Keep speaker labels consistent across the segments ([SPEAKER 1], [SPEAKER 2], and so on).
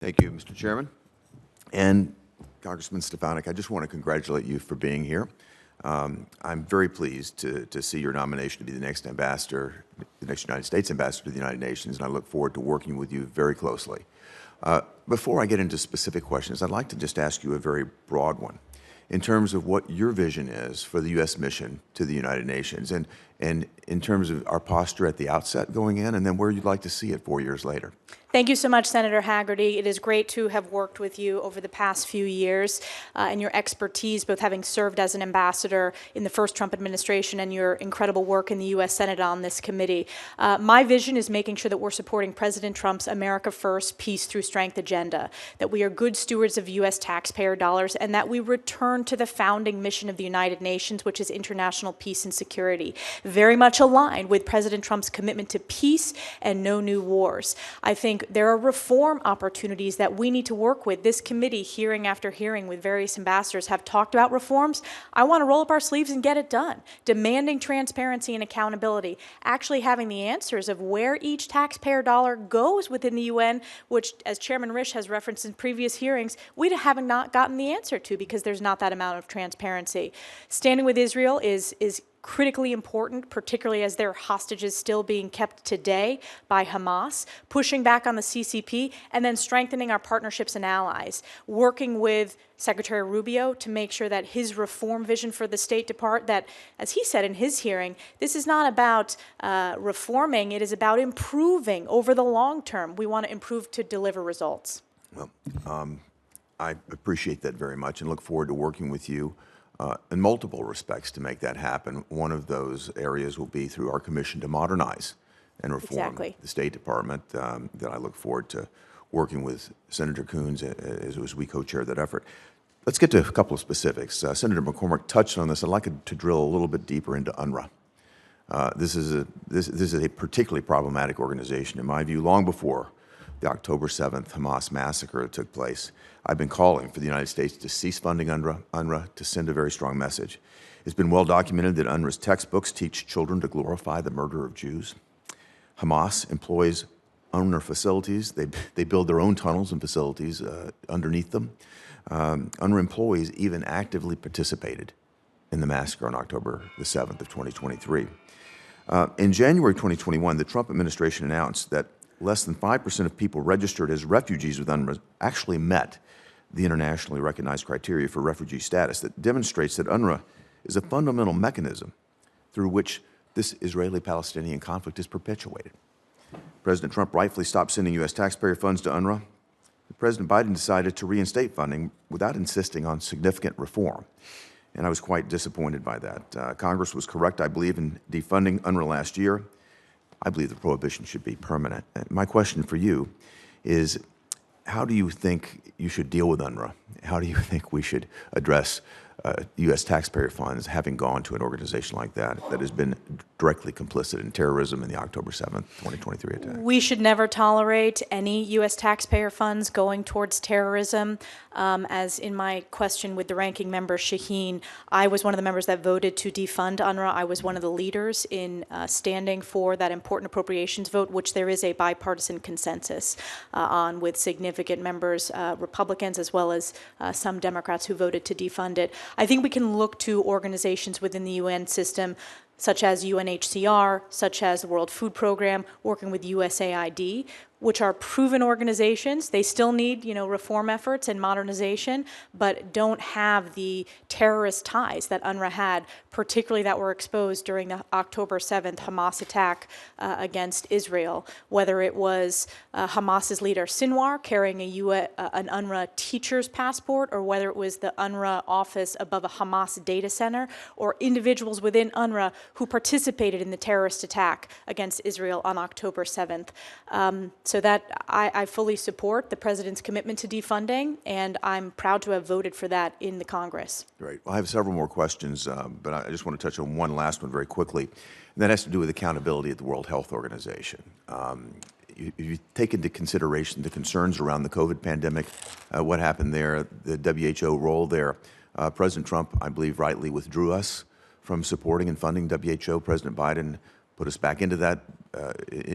[SPEAKER 1] Thank you, Mr. Chairman. And Congressman Stefanik, I just want to congratulate you for being here. I'm very pleased to see your nomination to be the next ambassador, the next United States ambassador to the United Nations, and I look forward to working with you very closely. Before I get into specific questions, I'd like to just ask you a very broad one in terms of what your vision is for the U.S. mission to the United Nations, and in terms of our posture at the outset going in, and then where you'd like to see it 4 years later.
[SPEAKER 2] Thank you so much, Senator Hagerty. It is great to have worked with you over the past few years and your expertise, both having served as an ambassador in the first Trump administration and your incredible work in the U.S. Senate on this committee. My vision is making sure that we're supporting President Trump's America First, Peace Through Strength agenda, that we are good stewards of U.S. taxpayer dollars, and that we return to the founding mission of the United Nations, which is international peace and security, very much aligned with President Trump's commitment to peace and no new wars. I think there are reform opportunities that we need to work with. This committee, hearing after hearing with various ambassadors, have talked about reforms. I want to roll up our sleeves and get it done, demanding transparency and accountability, actually having the answers of where each taxpayer dollar goes within the UN, which, as Chairman Risch has referenced in previous hearings, we haven't not gotten the answer to because there's not that amount of transparency. Standing with Israel is critically important, particularly as there are hostages still being kept today by Hamas, pushing back on the CCP, and then strengthening our partnerships and allies, working with Secretary Rubio to make sure that his reform vision for the State Department, that, as he said in his hearing, this is not about reforming, it is about improving over the long term. We want to improve to deliver results.
[SPEAKER 1] Well, I appreciate that very much and look forward to working with you in multiple respects to make that happen. One of those areas will be through our commission to modernize and reform the State Department, that I look forward to working with Senator Coons as we co-chair that effort. Let's get to a couple of specifics. Senator McCormick touched on this. I'd like to drill a little bit deeper into UNRWA. This is a particularly problematic organization, in my view, long before the October 7th Hamas massacre took place. I've been calling for the United States to cease funding UNRWA to send a very strong message. It's been well documented that UNRWA's textbooks teach children to glorify the murder of Jews. Hamas employs UNRWA facilities. They build their own tunnels and facilities underneath them. UNRWA employees even actively participated in the massacre on October the 7th of 2023. In January 2021, the Trump administration announced that less than 5% of people registered as refugees with UNRWA actually met the internationally recognized criteria for refugee status. That demonstrates that UNRWA is a fundamental mechanism through which this Israeli-Palestinian conflict is perpetuated. President Trump rightfully stopped sending U.S. taxpayer funds to UNRWA. President Biden decided to reinstate funding without insisting on significant reform, and I was quite disappointed by that. Congress was correct, I believe, in defunding UNRWA last year. I believe the prohibition should be permanent. My question for you is, how do you think you should deal with UNRWA? How do you think we should address U.S. taxpayer funds having gone to an organization like that has been directly complicit in terrorism in the October 7th, 2023 attack?
[SPEAKER 2] We should never tolerate any U.S. taxpayer funds going towards terrorism. As in my question with the ranking member, Shaheen, I was one of the members that voted to defund UNRWA. I was one of the leaders in standing for that important appropriations vote, which there is a bipartisan consensus on, with significant members, Republicans, as well as some Democrats who voted to defund it. I think we can look to organizations within the UN system, such as UNHCR, such as the World Food Program, working with USAID, which are proven organizations. They still need, reform efforts and modernization, but don't have the terrorist ties that UNRWA had, particularly that were exposed during the October 7th Hamas attack against Israel, whether it was Hamas's leader Sinwar carrying an UNRWA teacher's passport, or whether it was the UNRWA office above a Hamas data center, or individuals within UNRWA who participated in the terrorist attack against Israel on October 7th. So that I fully support the President's commitment to defunding, and I'm proud to have voted for that in the Congress.
[SPEAKER 1] Great. Well, I have several more questions, but I just want to touch on one last one very quickly, and that has to do with accountability at the World Health Organization. You take into consideration the concerns around the COVID pandemic, what happened there, the WHO role there. President Trump, I believe, rightly withdrew us from supporting and funding WHO. President Biden put us back into that,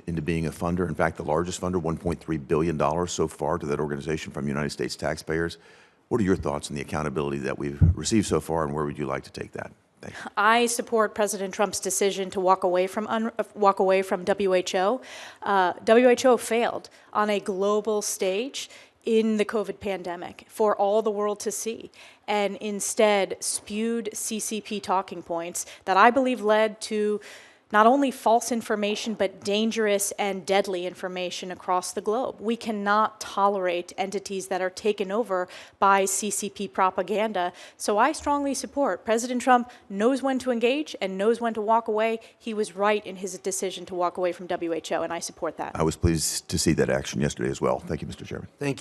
[SPEAKER 1] into being a funder. In fact, the largest funder, $1.3 billion so far to that organization from United States taxpayers. What are your thoughts on the accountability that we've received so far, and where would you like to take that? Thank you.
[SPEAKER 2] I support President Trump's decision to walk away from WHO. WHO failed on a global stage in the COVID pandemic for all the world to see, and instead spewed CCP talking points that I believe led to not only false information, but dangerous and deadly information across the globe. We cannot tolerate entities that are taken over by CCP propaganda. So I strongly support. President Trump knows when to engage and knows when to walk away. He was right in his decision to walk away from WHO, and I support that.
[SPEAKER 1] I was pleased to see that action yesterday as well. Thank you, Mr. Chairman.
[SPEAKER 3] Thank you.